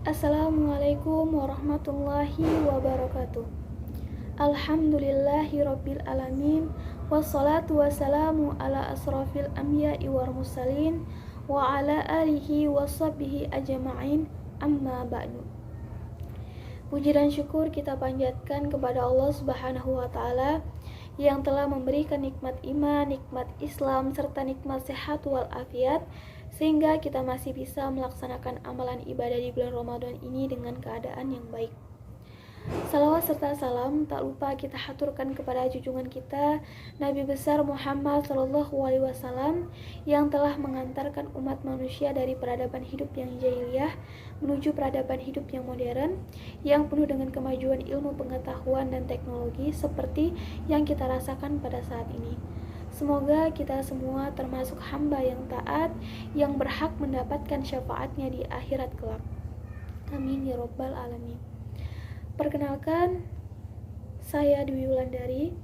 Assalamualaikum warahmatullahi wabarakatuh. Alhamdulillahi rabbil alamin. Wassalatu wassalamu ala asrafil anbiya'i wal mursalin wa ala alihi wa sahbihi ajma'in. Amma ba'du. Puji dan syukur kita panjatkan kepada Allah Subhanahu wa taala yang telah memberikan nikmat iman, nikmat Islam serta nikmat sehat wal afiat sehingga kita masih bisa melaksanakan amalan ibadah di bulan Ramadan ini dengan keadaan yang baik. Salawat serta salam tak lupa kita haturkan kepada junjungan kita Nabi besar Muhammad SAW yang telah mengantarkan umat manusia dari peradaban hidup yang jahiliyah menuju peradaban hidup yang modern yang penuh dengan kemajuan ilmu pengetahuan dan teknologi seperti yang kita rasakan pada saat ini. Semoga kita semua termasuk hamba yang taat yang berhak mendapatkan syafaatnya di akhirat kelak. Amin ya rabbal alamin. Perkenalkan, saya Dwi Wulandari.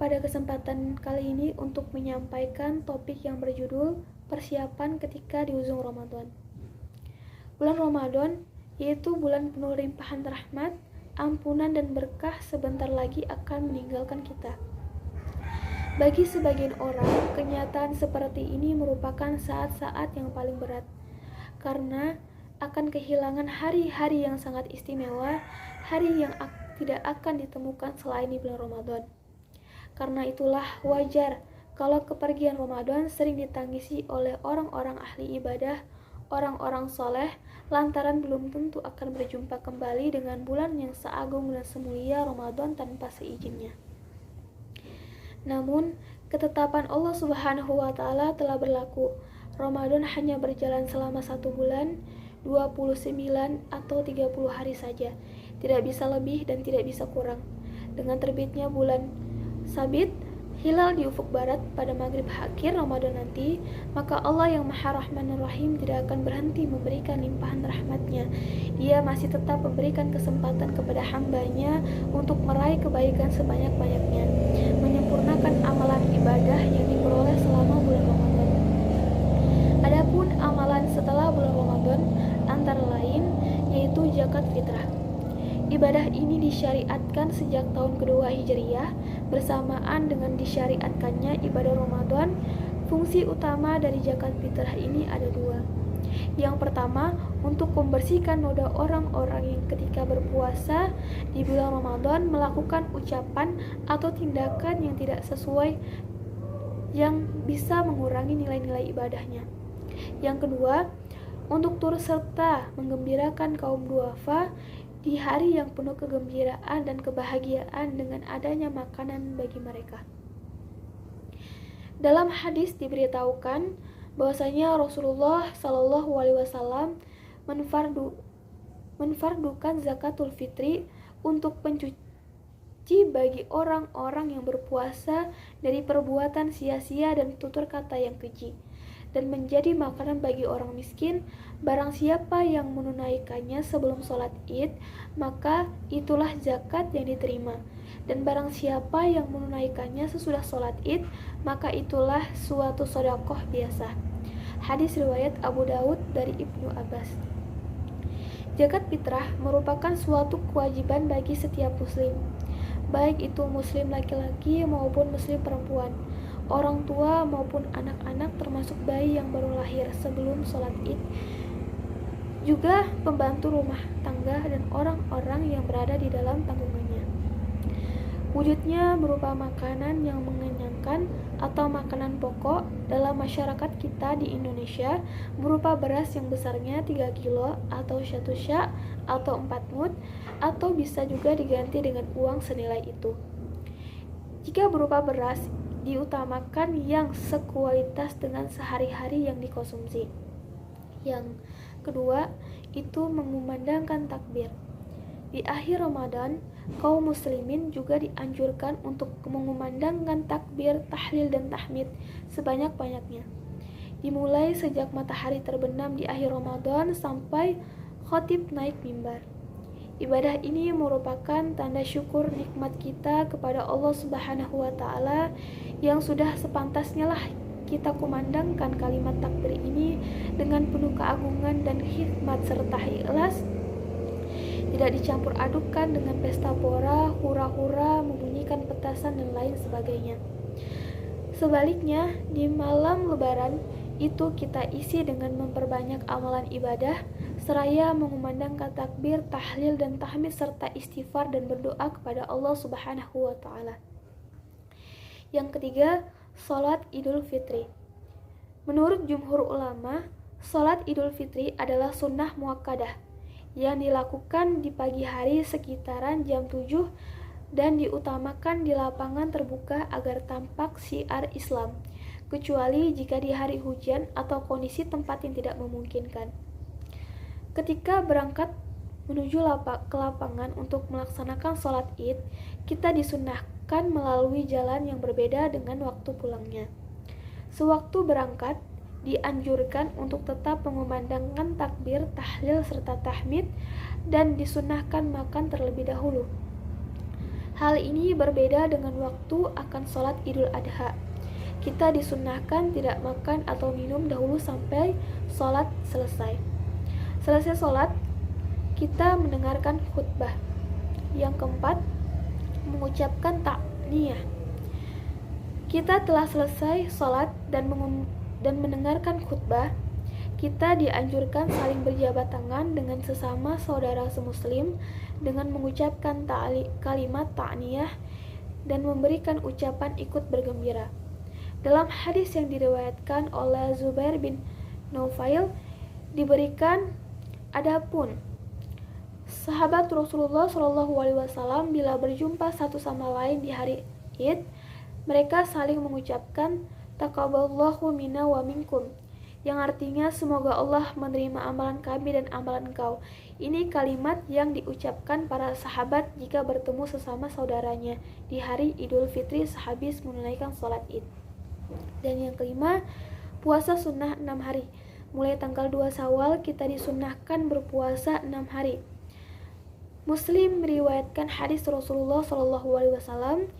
Pada kesempatan kali ini untuk menyampaikan topik yang berjudul persiapan ketika di ujung Ramadan. Bulan Ramadan yaitu bulan penuh limpahan rahmat, ampunan dan berkah sebentar lagi akan meninggalkan kita. Bagi sebagian orang, kenyataan seperti ini merupakan saat-saat yang paling berat karena akan kehilangan hari-hari yang sangat istimewa, hari yang tidak akan ditemukan selain di bulan Ramadan. Karena itulah wajar kalau kepergian Ramadan sering ditangisi oleh orang-orang ahli ibadah, orang-orang soleh, lantaran belum tentu akan berjumpa kembali dengan bulan yang seagung dan semulia Ramadan tanpa seizinnya. Namun, ketetapan Allah Subhanahu wa taala telah berlaku. Ramadan hanya berjalan selama 1 bulan, 29 atau 30 hari saja. Tidak bisa lebih dan tidak bisa kurang. Dengan terbitnya bulan Sabit, hilal di ufuk barat pada maghrib akhir Ramadan nanti, maka Allah yang Maha Rahman dan Rahim tidak akan berhenti memberikan limpahan rahmatnya. Dia masih tetap memberikan kesempatan kepada hambanya untuk meraih kebaikan sebanyak-banyaknya, menyempurnakan amalan ibadah yang diperoleh selama bulan Ramadan. Adapun amalan setelah bulan Ramadan antara lain yaitu zakat fitrah. Ibadah ini disyariatkan sejak tahun kedua Hijriyah bersamaan dengan disyariatkannya ibadah Ramadan. Fungsi utama dari zakat fitrah ini ada 2. Yang pertama, untuk membersihkan noda orang-orang yang ketika berpuasa di bulan Ramadan melakukan ucapan atau tindakan yang tidak sesuai yang bisa mengurangi nilai-nilai ibadahnya. Yang kedua, untuk turut serta menggembirakan kaum duafa di hari yang penuh kegembiraan dan kebahagiaan dengan adanya makanan bagi mereka. Dalam hadis diberitahukan bahwasanya Rasulullah SAW menfardukan zakatul fitri untuk pencuci bagi orang-orang yang berpuasa dari perbuatan sia-sia dan tutur kata yang keji, dan menjadi makanan bagi orang miskin. Barang siapa yang menunaikannya sebelum sholat id, maka itulah zakat yang diterima. Dan barang siapa yang menunaikannya sesudah sholat id, maka itulah suatu sedekah biasa. Hadis riwayat Abu Daud dari Ibnu Abbas. Zakat fitrah merupakan suatu kewajiban bagi setiap muslim, baik itu muslim laki-laki maupun muslim perempuan, orang tua maupun anak-anak termasuk bayi yang baru lahir sebelum sholat id, juga pembantu rumah tangga dan orang-orang yang berada di dalam tanggungannya. Wujudnya berupa makanan yang mengenyangkan atau makanan pokok dalam masyarakat kita di Indonesia berupa beras yang besarnya 3 kilo atau 1 sya' atau 4 mud, atau bisa juga diganti dengan uang senilai itu. Jika berupa beras, diutamakan yang sekualitas dengan sehari-hari yang dikonsumsi. Yang kedua, itu mengumandangkan takbir. Di akhir Ramadan, kaum muslimin juga dianjurkan untuk mengumandangkan takbir, tahlil dan tahmid sebanyak-banyaknya. Dimulai sejak matahari terbenam di akhir Ramadan sampai khatib naik mimbar. Ibadah ini merupakan tanda syukur nikmat kita kepada Allah Subhanahu wa taala yang sudah sepantasnya lah kita kumandangkan kalimat takbir ini dengan penuh keagungan dan hikmat serta ikhlas, tidak dicampur adukan dengan pesta pora, hura-hura, membunyikan petasan dan lain sebagainya. Sebaliknya, di malam lebaran itu kita isi dengan memperbanyak amalan ibadah, seraya mengumandangkan takbir, tahlil dan tahmid serta istighfar dan berdoa kepada Allah Subhanahu wa taala. Yang ketiga, salat Idul Fitri. Menurut jumhur ulama, salat Idul Fitri adalah sunnah muakkadah yang dilakukan di pagi hari sekitaran jam 7 dan diutamakan di lapangan terbuka agar tampak syiar Islam, kecuali jika di hari hujan atau kondisi tempat yang tidak memungkinkan. Ketika berangkat menuju ke lapangan untuk melaksanakan sholat id, kita disunnahkan melalui jalan yang berbeda dengan waktu pulangnya. Sewaktu berangkat, dianjurkan untuk tetap mengumandangkan takbir, tahlil, serta tahmid, dan disunnahkan makan terlebih dahulu. Hal ini berbeda dengan waktu akan sholat Idul Adha. Kita disunnahkan tidak makan atau minum dahulu sampai sholat selesai. Selesai sholat, kita mendengarkan khutbah. Yang keempat, mengucapkan ta'niyah. Kita telah selesai sholat dan mendengarkan khutbah. Kita dianjurkan saling berjabat tangan dengan sesama saudara semuslim dengan mengucapkan kalimat ta'niyah dan memberikan ucapan ikut bergembira. Dalam hadis yang diriwayatkan oleh Zubair bin Nufail diberikan, adapun sahabat Rasulullah SAW bila berjumpa satu sama lain di hari Id, mereka saling mengucapkan taqabbalallahu minna wa minkum, yang artinya semoga Allah menerima amalan kami dan amalan engkau. Ini kalimat yang diucapkan para sahabat jika bertemu sesama saudaranya di hari Idul Fitri sehabis menunaikan sholat Id. Dan yang kelima, puasa sunnah 6 hari. Mulai tanggal 2 Syawal kita disunnahkan berpuasa 6 hari. Muslim meriwayatkan hadis Rasulullah SAW,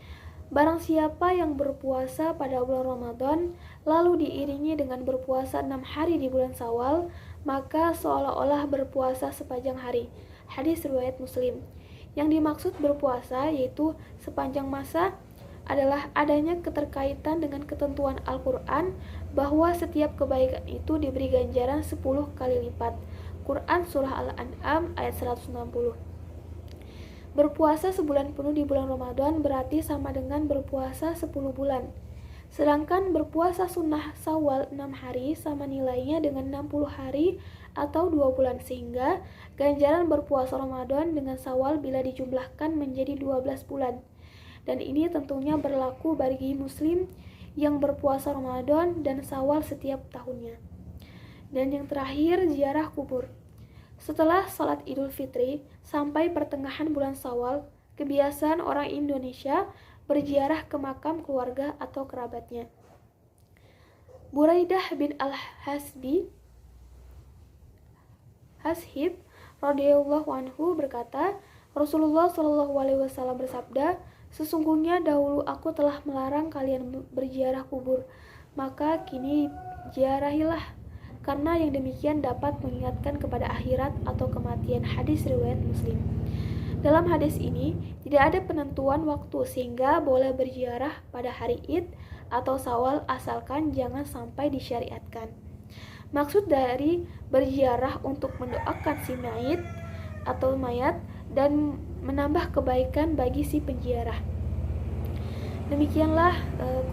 barang siapa yang berpuasa pada bulan Ramadan lalu diiringi dengan berpuasa 6 hari di bulan Syawal, maka seolah-olah berpuasa sepanjang hari. Hadis riwayat Muslim. Yang dimaksud berpuasa yaitu sepanjang masa adalah adanya keterkaitan dengan ketentuan Al-Quran bahwa setiap kebaikan itu diberi ganjaran 10 kali lipat. Quran Surah Al-An'am ayat 160. Berpuasa sebulan penuh di bulan Ramadan berarti sama dengan berpuasa 10 bulan. Sedangkan berpuasa sunnah Syawal 6 hari sama nilainya dengan 60 hari atau 2 bulan, sehingga ganjaran berpuasa Ramadan dengan Syawal bila dijumlahkan menjadi 12 bulan. Dan ini tentunya berlaku bagi muslim yang berpuasa Ramadan dan Syawal setiap tahunnya. Dan yang terakhir, ziarah kubur. Setelah salat Idul Fitri sampai pertengahan bulan Syawal, kebiasaan orang Indonesia berziarah ke makam keluarga atau kerabatnya. Buraidah bin Al-Hashib radhiyallahu anhu berkata, Rasulullah SAW bersabda, sesungguhnya dahulu aku telah melarang kalian berziarah kubur, maka kini ziarahilah, karena yang demikian dapat mengingatkan kepada akhirat atau kematian. Hadis riwayat Muslim. Dalam hadis ini tidak ada penentuan waktu sehingga boleh berziarah pada hari Id atau Syawal asalkan jangan sampai disyariatkan. Maksud dari berziarah untuk mendoakan si mayit atau mayat dan menambah kebaikan bagi si penziarah. Demikianlah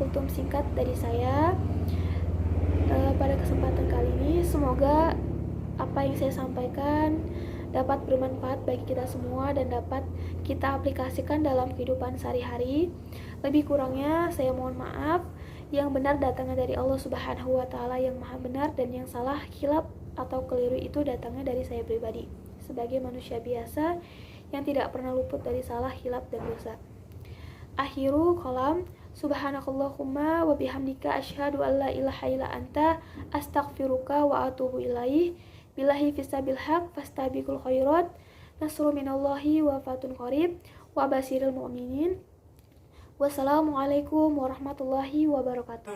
kultum singkat dari saya pada kesempatan kali ini. Semoga apa yang saya sampaikan dapat bermanfaat bagi kita semua dan dapat kita aplikasikan dalam kehidupan sehari-hari. Lebih kurangnya saya mohon maaf. Yang benar datangnya dari Allah Subhanahu wa taala yang Maha benar, dan yang salah, khilaf atau keliru itu datangnya dari saya pribadi sebagai manusia biasa yang tidak pernah luput dari salah, khilaf dan dosa. Akhiru kalam, subhanakallahumma wa bihamdika asyhadu an la ilaha illa anta astaghfiruka wa atubu ilaih. Billahi fisabil haq fastabiqul khairat, nasru minallahi wa fatun qarib wa basiril mu'minin. Wassalamualaikum warahmatullahi wabarakatuh.